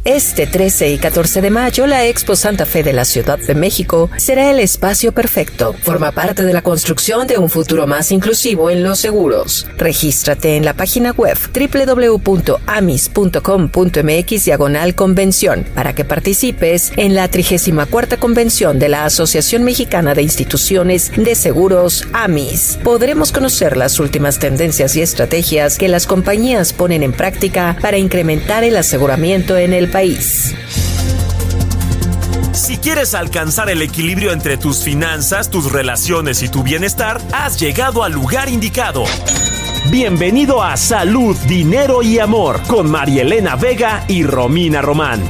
Este 13 y 14 de mayo, la Expo Santa Fe de la Ciudad de México será el espacio perfecto. Forma parte de la construcción de un futuro más inclusivo en los seguros. Regístrate en la página web www.amis.com.mx/convención para que participes en la 34ª convención de la Asociación Mexicana de Instituciones de Seguros, AMIS. Podremos conocer las últimas tendencias y estrategias que las compañías ponen en práctica para incrementar el aseguramiento en el país. Si quieres alcanzar el equilibrio entre tus finanzas, tus relaciones y tu bienestar, has llegado al lugar indicado. Bienvenido a Salud, Dinero y Amor con María Elena Vega y Romina Román.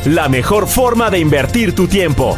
La mejor forma de invertir tu tiempo.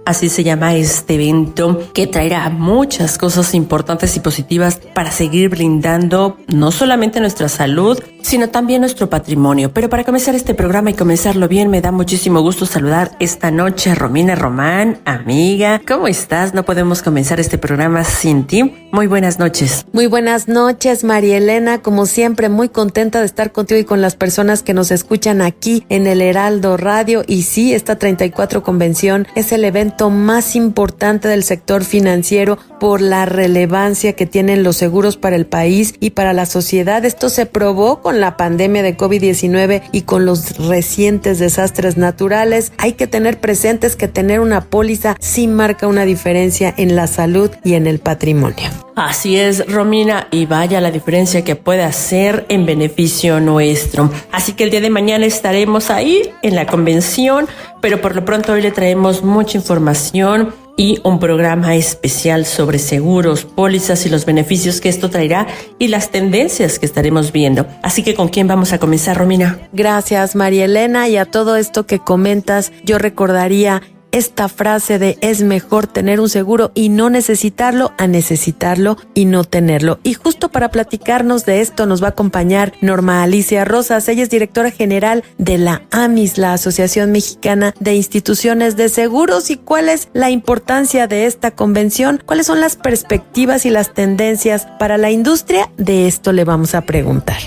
Así se llama este evento, que traerá muchas cosas importantes y positivas para seguir brindando no solamente nuestra salud, sino también nuestro patrimonio. Pero para comenzar este programa y comenzarlo bien, me da muchísimo gusto saludar esta noche a Romina Román, amiga. ¿Cómo estás? No podemos comenzar este programa sin ti. Muy buenas noches. Muy buenas noches, María Elena. Como siempre, muy contenta de estar contigo y con las personas que nos escuchan aquí en el Heraldo Radio. Y sí, esta 34 convención es el evento más importante del sector financiero por la relevancia que tienen los seguros para el país y para la sociedad. Esto se probó con la pandemia de COVID-19 y con los recientes desastres naturales. Hay que tener presentes que tener una póliza sí marca una diferencia en la salud y en el patrimonio. Así es, Romina, y vaya la diferencia que puede hacer en beneficio nuestro. Así que el día de mañana estaremos ahí en la convención, pero por lo pronto hoy le traemos mucha información y un programa especial sobre seguros, pólizas y los beneficios que esto traerá y las tendencias que estaremos viendo. Así que, ¿con quién vamos a comenzar, Romina? Gracias, María Elena, y a todo esto que comentas, yo recordaría esta frase de es mejor tener un seguro y no necesitarlo a necesitarlo y no tenerlo. Y justo para platicarnos de esto nos va a acompañar Norma Alicia Rosas. Ella es directora general de la AMIS, la Asociación Mexicana de Instituciones de Seguros. ¿Y cuál es la importancia de esta convención? ¿Cuáles son las perspectivas y las tendencias para la industria? De esto le vamos a preguntar.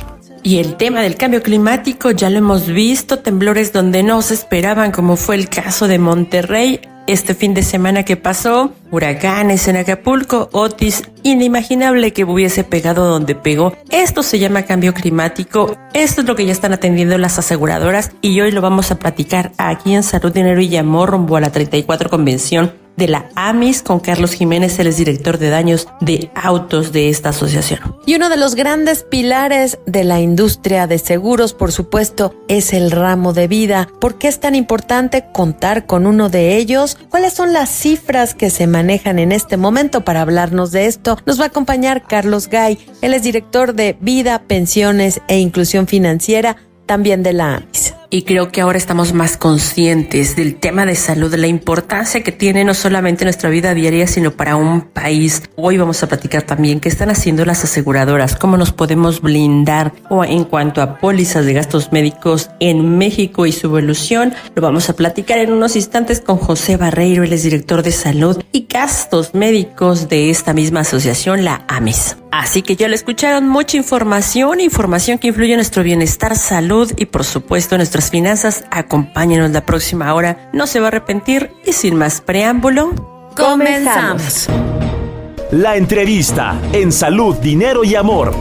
Y el tema del cambio climático ya lo hemos visto, temblores donde no se esperaban, como fue el caso de Monterrey este fin de semana que pasó, huracanes en Acapulco, Otis, inimaginable que hubiese pegado donde pegó. Esto se llama cambio climático, esto es lo que ya están atendiendo las aseguradoras y hoy lo vamos a platicar aquí en Salud, Dinero y Amor rumbo a la 34 convención de la AMIS con Carlos Jiménez, él es director de daños de autos de esta asociación. Y uno de los grandes pilares de la industria de seguros, por supuesto, es el ramo de vida. ¿Por qué es tan importante contar con uno de ellos? ¿Cuáles son las cifras que se manejan en este momento? Para hablarnos de esto, nos va a acompañar Carlos Gay. Él es director de Vida, Pensiones e Inclusión Financiera, también de la AMIS. Y creo que ahora estamos más conscientes del tema de salud, de la importancia que tiene no solamente en nuestra vida diaria, sino para un país. Hoy vamos a platicar también qué están haciendo las aseguradoras, cómo nos podemos blindar o en cuanto a pólizas de gastos médicos en México y su evolución. Lo vamos a platicar en unos instantes con José Barreiro, él es director de salud y gastos médicos de esta misma asociación, la AMIS. Así que ya lo escucharon, mucha información que influye en nuestro bienestar, salud y por supuesto nuestras finanzas. Acompáñenos la próxima hora, no se va a arrepentir y sin más preámbulo, comenzamos. La entrevista en Salud, Dinero y Amor.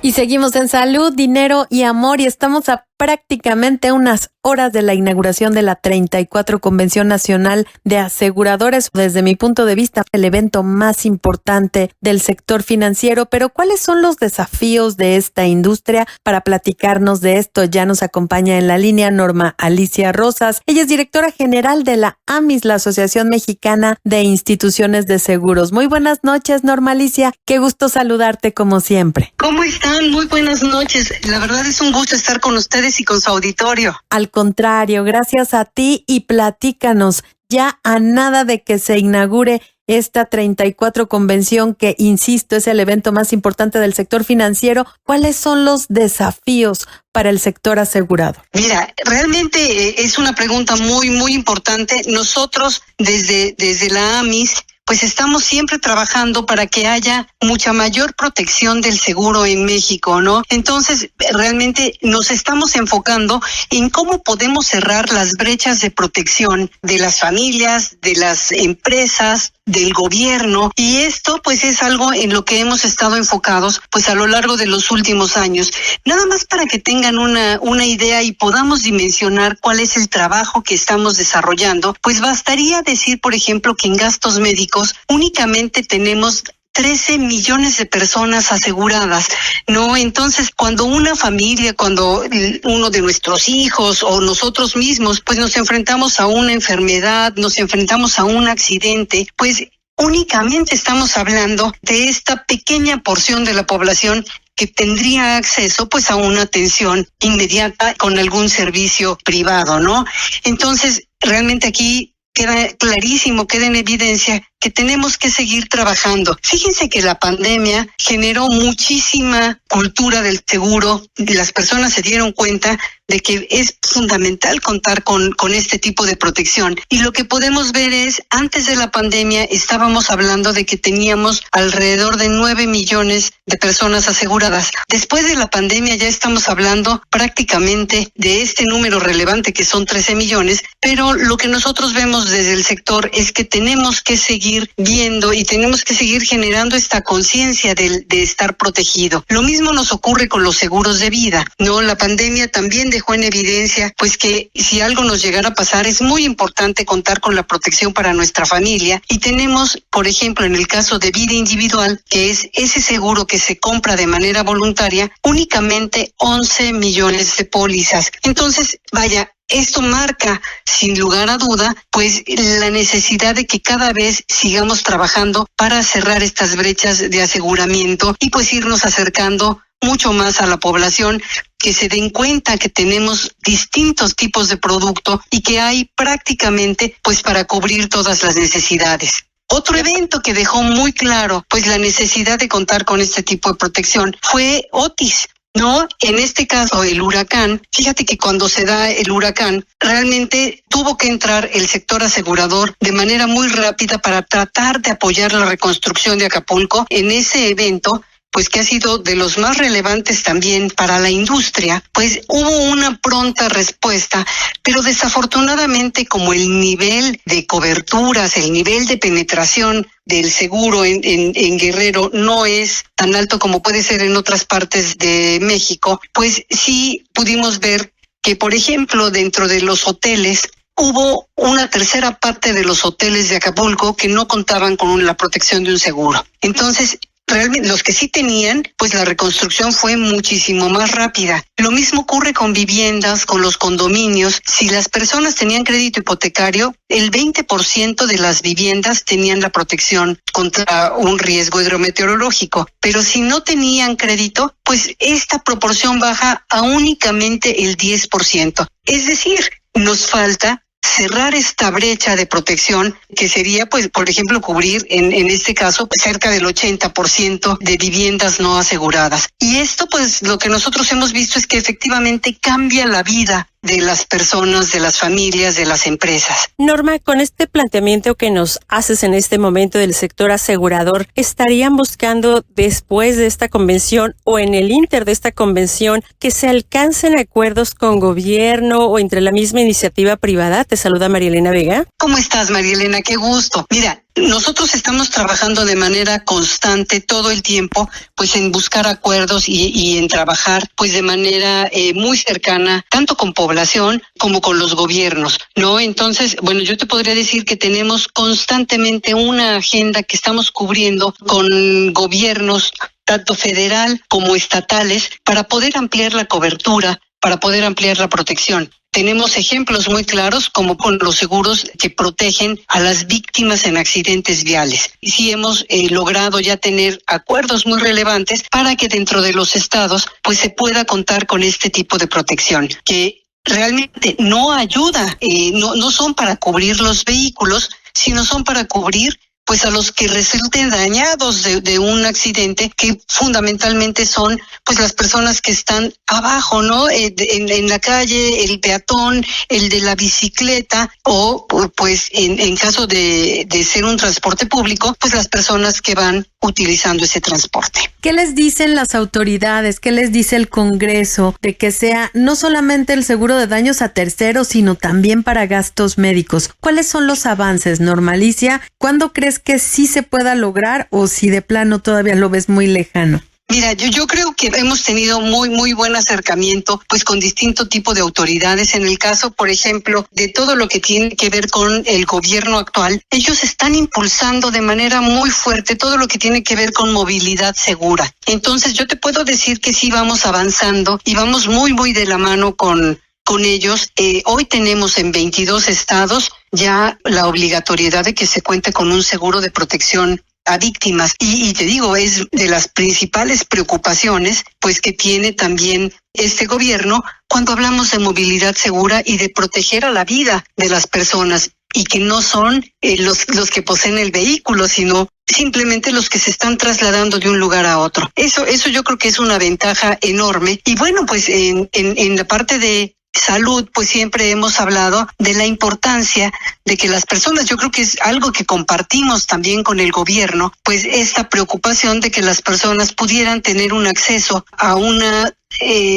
Y seguimos en Salud, Dinero y Amor y estamos a prácticamente unas horas de la inauguración de la 34 Convención Nacional de Aseguradores. Desde mi punto de vista, el evento más importante del sector financiero. Pero ¿cuáles son los desafíos de esta industria? Para platicarnos de esto ya nos acompaña en la línea Norma Alicia Rosas. Ella es directora general de la AMIS, la Asociación Mexicana de Instituciones de Seguros. Muy buenas noches, Norma Alicia. Qué gusto saludarte como siempre. ¿Cómo están? Muy buenas noches. La verdad es un gusto estar con ustedes y con su auditorio. Al contrario, gracias a ti y platícanos, ya a nada de que se inaugure esta 34 convención que, insisto, es el evento más importante del sector financiero, ¿cuáles son los desafíos para el sector asegurado? Mira, realmente es una pregunta muy, muy importante. Nosotros desde la AMIS pues estamos siempre trabajando para que haya mucha mayor protección del seguro en México, ¿no? Entonces, realmente nos estamos enfocando en cómo podemos cerrar las brechas de protección de las familias, de las empresas, del gobierno, y esto pues es algo en lo que hemos estado enfocados pues a lo largo de los últimos años. Nada más para que tengan una idea y podamos dimensionar cuál es el trabajo que estamos desarrollando, pues bastaría decir, por ejemplo, que en gastos médicos únicamente tenemos 13 millones de personas aseguradas, ¿no? Entonces, cuando una familia, cuando uno de nuestros hijos o nosotros mismos, pues nos enfrentamos a una enfermedad, nos enfrentamos a un accidente, pues únicamente estamos hablando de esta pequeña porción de la población que tendría acceso pues a una atención inmediata con algún servicio privado, ¿no? Entonces, realmente aquí queda clarísimo, queda en evidencia que tenemos que seguir trabajando. Fíjense que la pandemia generó muchísima cultura del seguro y las personas se dieron cuenta de que es fundamental contar con este tipo de protección. Y lo que podemos ver es, antes de la pandemia estábamos hablando de que teníamos alrededor de 9 millones de personas aseguradas. Después de la pandemia ya estamos hablando prácticamente de este número relevante que son 13 millones, pero lo que nosotros vemos desde el sector es que tenemos que seguir viendo y tenemos que seguir generando esta conciencia de estar protegido. Lo mismo nos ocurre con los seguros de vida, ¿no? La pandemia también dejó en evidencia pues que si algo nos llegara a pasar es muy importante contar con la protección para nuestra familia, y tenemos, por ejemplo, en el caso de vida individual, que es ese seguro que se compra de manera voluntaria, únicamente 11 millones de pólizas. Entonces, vaya, esto marca, sin lugar a duda, pues la necesidad de que cada vez sigamos trabajando para cerrar estas brechas de aseguramiento y pues irnos acercando mucho más a la población, que se den cuenta que tenemos distintos tipos de producto y que hay prácticamente pues para cubrir todas las necesidades. Otro evento que dejó muy claro pues la necesidad de contar con este tipo de protección fue Otis. No, en este caso el huracán, fíjate que cuando se da el huracán, realmente tuvo que entrar el sector asegurador de manera muy rápida para tratar de apoyar la reconstrucción de Acapulco. En ese evento, pues que ha sido de los más relevantes también para la industria, pues hubo una pronta respuesta, pero desafortunadamente como el nivel de coberturas, el nivel de penetración del seguro en Guerrero no es tan alto como puede ser en otras partes de México, pues sí pudimos ver que, por ejemplo, dentro de los hoteles, hubo una tercera parte de los hoteles de Acapulco que no contaban con la protección de un seguro. Entonces, realmente los que sí tenían, pues la reconstrucción fue muchísimo más rápida. Lo mismo ocurre con viviendas, con los condominios. Si las personas tenían crédito hipotecario, el 20% de las viviendas tenían la protección contra un riesgo hidrometeorológico. Pero si no tenían crédito, pues esta proporción baja a únicamente el 10%. Es decir, nos falta cerrar esta brecha de protección, que sería, pues, por ejemplo, cubrir en este caso cerca del 80% de viviendas no aseguradas. Y esto, pues, lo que nosotros hemos visto es que efectivamente cambia la vida de las personas, de las familias, de las empresas. Norma, con este planteamiento que nos haces en este momento del sector asegurador, ¿estarían buscando después de esta convención o en el inter de esta convención que se alcancen acuerdos con gobierno o entre la misma iniciativa privada? Te saluda María Elena Vega. ¿Cómo estás, María Elena? Qué gusto. Mira, nosotros estamos trabajando de manera constante todo el tiempo, pues en buscar acuerdos y en trabajar pues de manera muy cercana, tanto con población como con los gobiernos, ¿no? Entonces, bueno, yo te podría decir que tenemos constantemente una agenda que estamos cubriendo con gobiernos, tanto federal como estatales, para poder ampliar la cobertura, para poder ampliar la protección. Tenemos ejemplos muy claros como con los seguros que protegen a las víctimas en accidentes viales. Y sí hemos logrado ya tener acuerdos muy relevantes para que dentro de los estados pues se pueda contar con este tipo de protección, que realmente no ayuda, no son para cubrir los vehículos, sino son para cubrir pues a los que resulten dañados de un accidente, que fundamentalmente son pues las personas que están abajo, ¿no? En la calle, el peatón, el de la bicicleta, o pues en caso de ser un transporte público, pues las personas que van utilizando ese transporte. ¿Qué les dicen las autoridades? ¿Qué les dice el Congreso de que sea no solamente el seguro de daños a terceros, sino también para gastos médicos? ¿Cuáles son los avances, Norma Alicia? ¿Cuándo crees que sí se pueda lograr o si de plano todavía lo ves muy lejano? Mira, yo creo que hemos tenido muy buen acercamiento pues con distinto tipo de autoridades. En el caso, por ejemplo, de todo lo que tiene que ver con el gobierno actual, ellos están impulsando de manera muy fuerte todo lo que tiene que ver con movilidad segura. Entonces, yo te puedo decir que sí vamos avanzando y vamos muy de la mano con ellos. Hoy tenemos en 22 estados ya la obligatoriedad de que se cuente con un seguro de protección a víctimas. Y te digo, es de las principales preocupaciones pues que tiene también este gobierno cuando hablamos de movilidad segura y de proteger a la vida de las personas, y que no son los que poseen el vehículo, sino simplemente los que se están trasladando de un lugar a otro. Eso yo creo que es una ventaja enorme. Y bueno, pues en la parte de salud, pues siempre hemos hablado de la importancia de que las personas, yo creo que es algo que compartimos también con el gobierno, pues esta preocupación de que las personas pudieran tener un acceso a una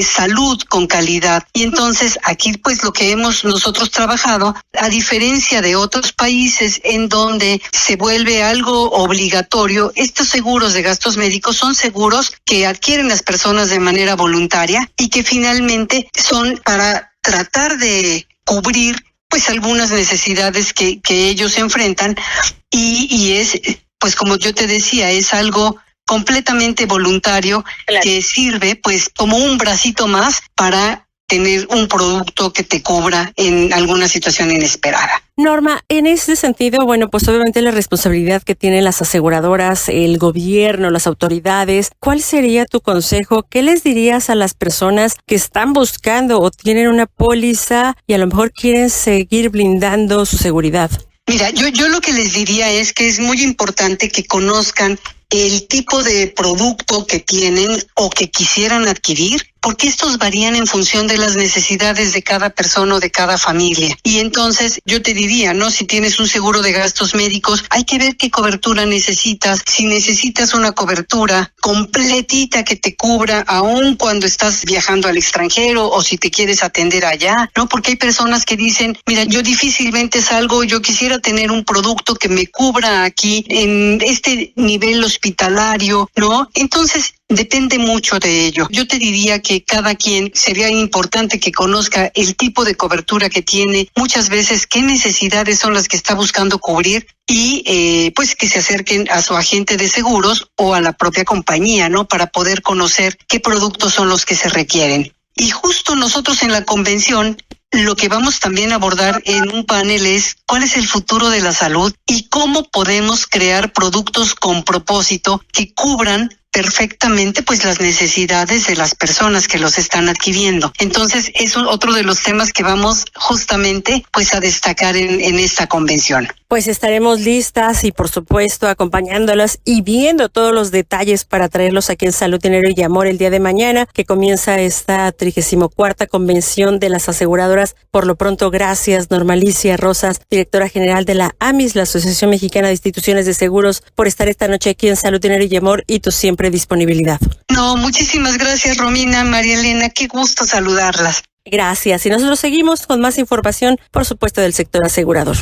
salud con calidad. Y entonces aquí pues lo que hemos nosotros trabajado, a diferencia de otros países en donde se vuelve algo obligatorio, estos seguros de gastos médicos son seguros que adquieren las personas de manera voluntaria y que finalmente son para tratar de cubrir pues algunas necesidades que ellos enfrentan, y es, pues como yo te decía, es algo completamente voluntario, claro, que sirve pues como un bracito más para tener un producto que te cubra en alguna situación inesperada. Norma, en ese sentido, bueno, pues obviamente la responsabilidad que tienen las aseguradoras, el gobierno, las autoridades, ¿cuál sería tu consejo? ¿Qué les dirías a las personas que están buscando o tienen una póliza y a lo mejor quieren seguir blindando su seguridad? Mira, yo lo que les diría es que es muy importante que conozcan el tipo de producto que tienen o que quisieran adquirir, porque estos varían en función de las necesidades de cada persona o de cada familia. Y entonces yo te diría, ¿no? Si tienes un seguro de gastos médicos, hay que ver qué cobertura necesitas. Si necesitas una cobertura completita que te cubra aún cuando estás viajando al extranjero o si te quieres atender allá, ¿no? Porque hay personas que dicen, mira, yo difícilmente salgo, yo quisiera tener un producto que me cubra aquí en este nivel hospitalario, ¿no? Entonces, depende mucho de ello. Yo te diría que cada quien sería importante que conozca el tipo de cobertura que tiene, muchas veces qué necesidades son las que está buscando cubrir y pues que se acerquen a su agente de seguros o a la propia compañía, ¿no? Para poder conocer qué productos son los que se requieren. Y justo nosotros en la convención lo que vamos también a abordar en un panel es cuál es el futuro de la salud y cómo podemos crear productos con propósito que cubran perfectamente pues las necesidades de las personas que los están adquiriendo. Entonces es otro de los temas que vamos justamente pues a destacar en esta convención. Pues estaremos listas y por supuesto acompañándolas y viendo todos los detalles para traerlos aquí en Salud, Dinero y Amor el día de mañana, que comienza esta 34ª convención de las aseguradoras. Por lo pronto, gracias Norma Alicia Rosas, directora general de la AMIS, la Asociación Mexicana de Instituciones de Seguros, por estar esta noche aquí en Salud, Dinero y Amor y tu siempre disponibilidad. No, muchísimas gracias Romina, María Elena, qué gusto saludarlas. Gracias, y nosotros seguimos con más información, por supuesto, del sector asegurador.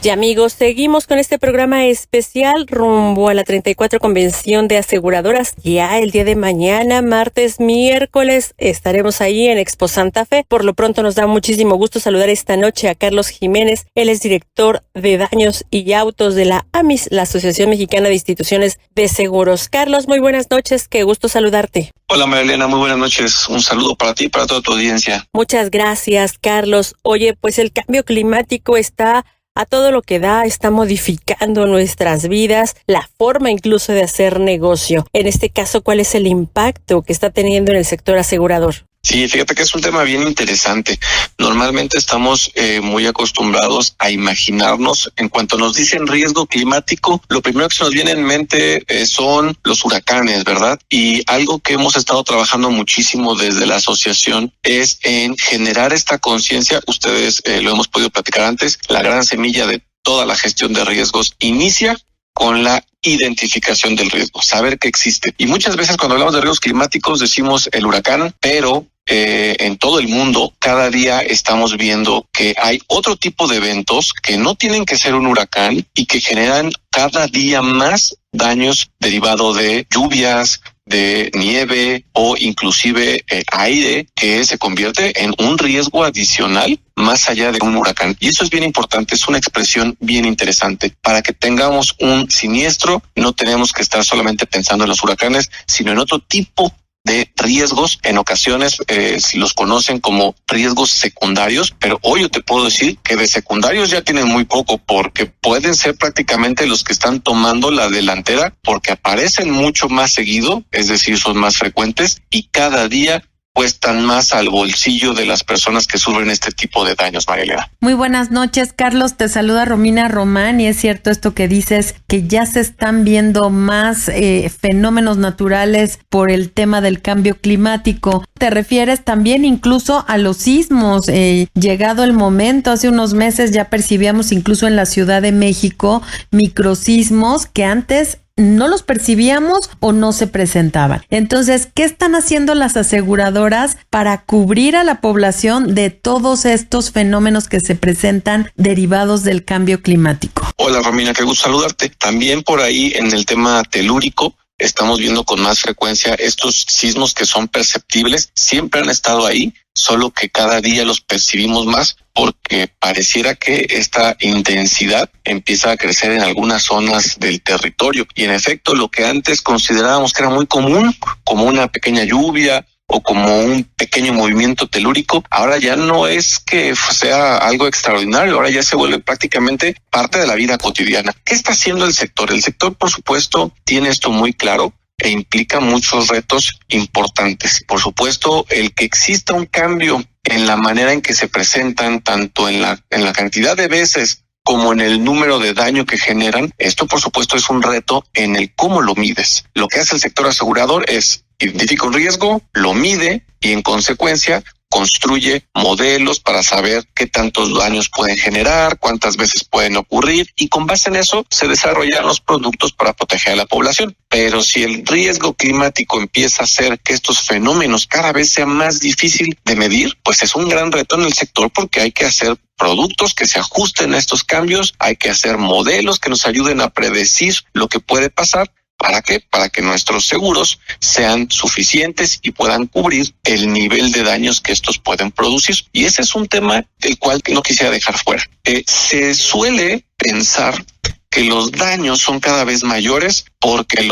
Y amigos, seguimos con este programa especial rumbo a la 34 Convención de Aseguradoras. Ya el día de mañana, martes, miércoles, estaremos ahí en Expo Santa Fe. Por lo pronto nos da muchísimo gusto saludar esta noche a Carlos Jiménez. Él es director de daños y autos de la AMIS, la Asociación Mexicana de Instituciones de Seguros. Carlos, muy buenas noches, qué gusto saludarte. Hola María Elena, muy buenas noches. Un saludo para ti y para toda tu audiencia. Muchas gracias, Carlos. Oye, pues el cambio climático está a todo lo que da, está modificando nuestras vidas, la forma incluso de hacer negocio. En este caso, ¿cuál es el impacto que está teniendo en el sector asegurador? Sí, fíjate que es un tema bien interesante. Normalmente estamos muy acostumbrados a imaginarnos, en cuanto nos dicen riesgo climático, lo primero que se nos viene en mente son los huracanes, ¿verdad? Y algo que hemos estado trabajando muchísimo desde la asociación es en generar esta conciencia. Ustedes lo hemos podido platicar antes, la gran semilla de toda la gestión de riesgos inicia con la identificación del riesgo, saber que existe. Y muchas veces cuando hablamos de riesgos climáticos decimos el huracán, pero en todo el mundo cada día estamos viendo que hay otro tipo de eventos que no tienen que ser un huracán y que generan cada día más daños derivados de lluvias, de nieve o inclusive aire, que se convierte en un riesgo adicional más allá de un huracán. Y eso es bien importante, es una expresión bien interesante. Para que tengamos un siniestro, no tenemos que estar solamente pensando en los huracanes, sino en otro tipo de riesgos. En ocasiones si los conocen como riesgos secundarios, pero hoy yo te puedo decir que de secundarios ya tienen muy poco, porque pueden ser prácticamente los que están tomando la delantera, porque aparecen mucho más seguido, es decir, son más frecuentes y cada día cuestan más al bolsillo de las personas que sufren este tipo de daños, Marielena. Muy buenas noches, Carlos. Te saluda Romina Román y es cierto esto que dices, que ya se están viendo más fenómenos naturales por el tema del cambio climático. Te refieres también incluso a los sismos. Llegado el momento, hace unos meses ya percibíamos incluso en la Ciudad de México microsismos que antes no los percibíamos o no se presentaban. Entonces, ¿qué están haciendo las aseguradoras para cubrir a la población de todos estos fenómenos que se presentan derivados del cambio climático? Hola, Romina, qué gusto saludarte. También por ahí en el tema telúrico estamos viendo con más frecuencia estos sismos que son perceptibles. Siempre han estado ahí, solo que cada día los percibimos más porque pareciera que esta intensidad empieza a crecer en algunas zonas del territorio. Y en efecto, lo que antes considerábamos que era muy común, como una pequeña lluvia o como un pequeño movimiento telúrico, ahora ya no es que sea algo extraordinario, ahora ya se vuelve prácticamente parte de la vida cotidiana. ¿Qué está haciendo el sector? El sector, por supuesto, tiene esto muy claro e implica muchos retos importantes. Por supuesto, el que exista un cambio en la manera en que se presentan, tanto en la cantidad de veces como en el número de daño que generan, esto por supuesto es un reto en el cómo lo mides. Lo que hace el sector asegurador es identifica un riesgo, lo mide y en consecuencia construye modelos para saber qué tantos daños pueden generar, cuántas veces pueden ocurrir y con base en eso se desarrollan los productos para proteger a la población. Pero si el riesgo climático empieza a hacer que estos fenómenos cada vez sea más difícil de medir, pues es un gran reto en el sector porque hay que hacer productos que se ajusten a estos cambios, hay que hacer modelos que nos ayuden a predecir lo que puede pasar. ¿Para qué? Para que nuestros seguros sean suficientes y puedan cubrir el nivel de daños que estos pueden producir. Y ese es un tema del cual no quisiera dejar fuera. Se suele pensar que los daños son cada vez mayores porque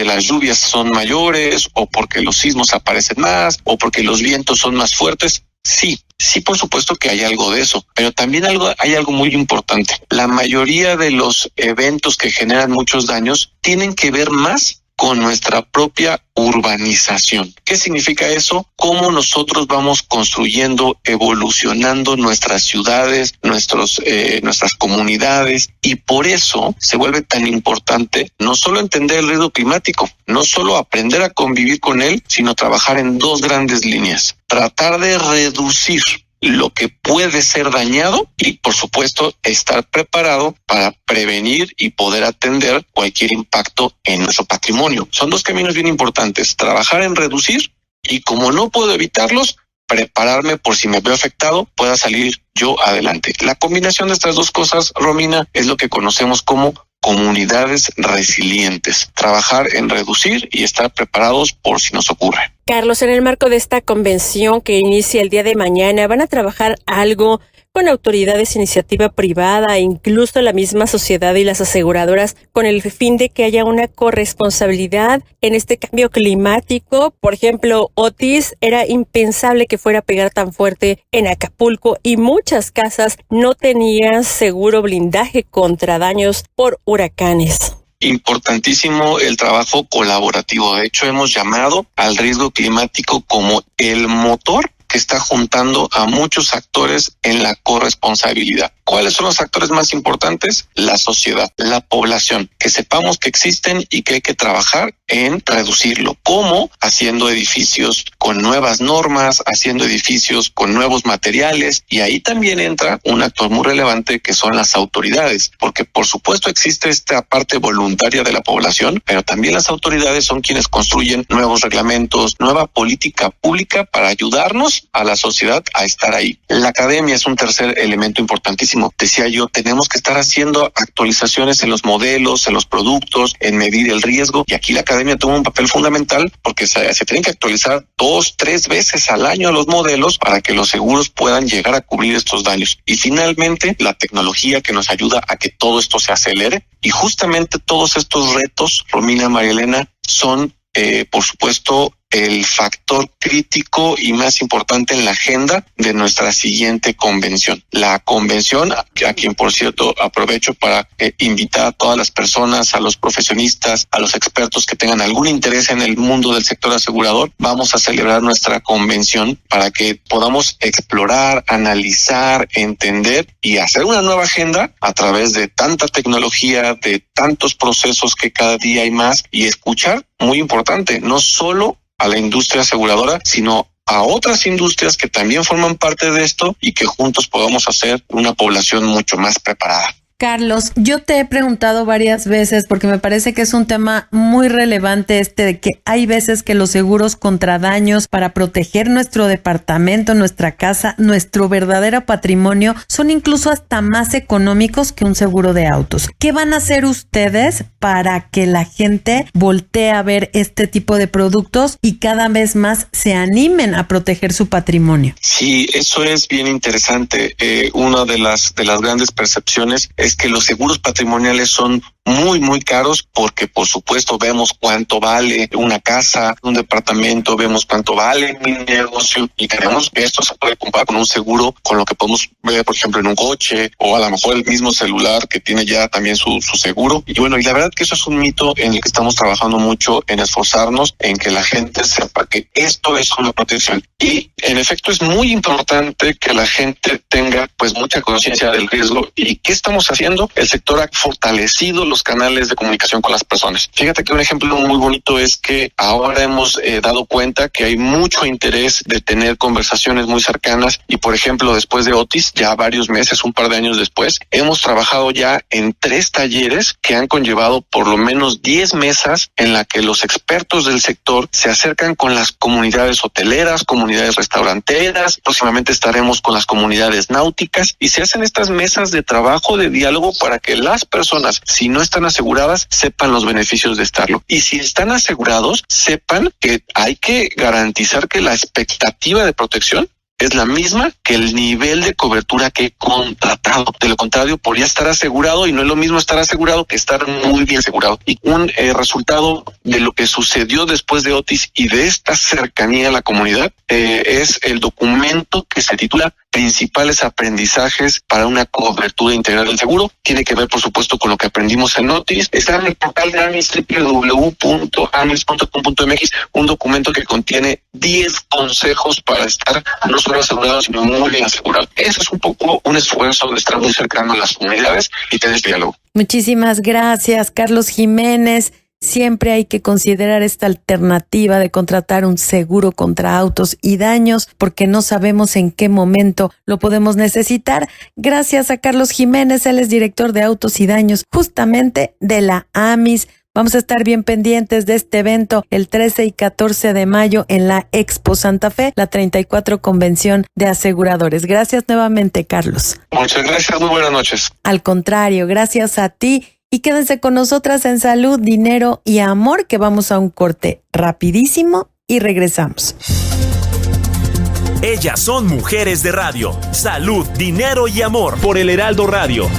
las lluvias son mayores o porque los sismos aparecen más o porque los vientos son más fuertes. Sí, por supuesto que hay algo de eso, pero también hay algo muy importante. La mayoría de los eventos que generan muchos daños tienen que ver más con nuestra propia urbanización. ¿Qué significa eso? Cómo nosotros vamos construyendo, evolucionando nuestras ciudades, nuestras comunidades, y por eso se vuelve tan importante no solo entender el riesgo climático, no solo aprender a convivir con él, sino trabajar en dos grandes líneas. Tratar de reducir lo que puede ser dañado y, por supuesto, estar preparado para prevenir y poder atender cualquier impacto en nuestro patrimonio. Son dos caminos bien importantes, trabajar en reducir y, como no puedo evitarlos, prepararme por si me veo afectado, pueda salir yo adelante. La combinación de estas dos cosas, Romina, es lo que conocemos como comunidades resilientes. Trabajar en reducir y estar preparados por si nos ocurre. Carlos, en el marco de esta convención que inicia el día de mañana, ¿van a trabajar algo con autoridades, iniciativa privada e incluso la misma sociedad y las aseguradoras con el fin de que haya una corresponsabilidad en este cambio climático? Por ejemplo, Otis era impensable que fuera a pegar tan fuerte en Acapulco y muchas casas no tenían seguro blindaje contra daños por huracanes. importantísimo el trabajo colaborativo. De hecho, hemos llamado al riesgo climático como el motor que está juntando a muchos actores en la corresponsabilidad. ¿Cuáles son los actores más importantes? La sociedad, la población, que sepamos que existen y que hay que trabajar en reducirlo. ¿Cómo? Haciendo edificios con nuevas normas, haciendo edificios con nuevos materiales, y ahí también entra un actor muy relevante que son las autoridades, porque por supuesto existe esta parte voluntaria de la población, pero también las autoridades son quienes construyen nuevos reglamentos, nueva política pública para ayudarnos a la sociedad a estar ahí. La academia es un tercer elemento importantísimo. Decía yo, tenemos que estar haciendo actualizaciones en los modelos, en los productos, en medir el riesgo, y aquí la academia toma un papel fundamental porque se tienen que actualizar 2-3 veces al año los modelos para que los seguros puedan llegar a cubrir estos daños. Y finalmente, la tecnología que nos ayuda a que todo esto se acelere, y justamente todos estos retos, Romina, María Elena, son por supuesto el factor crítico y más importante en la agenda de nuestra siguiente convención. La convención, a quien por cierto aprovecho para invitar a todas las personas, a los profesionistas, a los expertos que tengan algún interés en el mundo del sector asegurador, vamos a celebrar nuestra convención para que podamos explorar, analizar, entender y hacer una nueva agenda a través de tanta tecnología, de tantos procesos que cada día hay más, y escuchar, muy importante, no solo a la industria aseguradora, sino a otras industrias que también forman parte de esto, y que juntos podamos hacer una población mucho más preparada. Carlos, yo te he preguntado varias veces porque me parece que es un tema muy relevante de que hay veces que los seguros contra daños para proteger nuestro departamento, nuestra casa, nuestro verdadero patrimonio son incluso hasta más económicos que un seguro de autos. ¿Qué van a hacer ustedes para que la gente voltee a ver este tipo de productos y cada vez más se animen a proteger su patrimonio? Sí, eso es bien interesante. Una de las grandes percepciones es que los seguros patrimoniales son muy, muy caros porque, por supuesto, vemos cuánto vale una casa, un departamento, vemos cuánto vale mi negocio, y creemos que esto se puede comparar con un seguro, con lo que podemos ver, por ejemplo, en un coche, o a lo mejor el mismo celular que tiene ya también su seguro. Y bueno, y la verdad que eso es un mito en el que estamos trabajando mucho, en esforzarnos en que la gente sepa que esto es una protección. Y, en efecto, es muy importante que la gente tenga, pues, mucha conciencia del riesgo. ¿Y qué estamos haciendo? El sector ha fortalecido los canales de comunicación con las personas. Fíjate que un ejemplo muy bonito es que ahora hemos dado cuenta que hay mucho interés de tener conversaciones muy cercanas, y por ejemplo, después de Otis, ya varios meses, un par de años después, hemos trabajado ya en 3 talleres que han conllevado por lo menos 10 mesas en la que los expertos del sector se acercan con las comunidades hoteleras, comunidades restauranteras, próximamente estaremos con las comunidades náuticas, y se hacen estas mesas de trabajo, de diálogo, para que las personas, si no están aseguradas, sepan los beneficios de estarlo. Y si están asegurados, sepan que hay que garantizar que la expectativa de protección es la misma que el nivel de cobertura que he contratado. De lo contrario, podría estar asegurado, y no es lo mismo estar asegurado que estar muy bien asegurado. Y un resultado de lo que sucedió después de Otis y de esta cercanía a la comunidad es el documento que se titula Principales aprendizajes para una cobertura integral del seguro. Tiene que ver, por supuesto, con lo que aprendimos en Otis. Está en el portal de AMIS, www.amis.com.mx, un documento que contiene 10 consejos para estar no solo asegurados, sino muy bien asegurados. Eso es un poco un esfuerzo de estar muy cercano a las comunidades y tener este diálogo. Muchísimas gracias, Carlos Jiménez. Siempre hay que considerar esta alternativa de contratar un seguro contra autos y daños, porque no sabemos en qué momento lo podemos necesitar. Gracias a Carlos Jiménez, él es director de autos y daños justamente de la AMIS. Vamos a estar bien pendientes de este evento el 13 y 14 de mayo en la Expo Santa Fe, la 34 Convención de Aseguradores. Gracias nuevamente, Carlos. Muchas gracias, muy buenas noches. Al contrario, gracias a ti. Y quédense con nosotras en Salud, Dinero y Amor, que vamos a un corte rapidísimo y regresamos. Ellas son mujeres de radio. Salud, Dinero y Amor por el Heraldo Radio.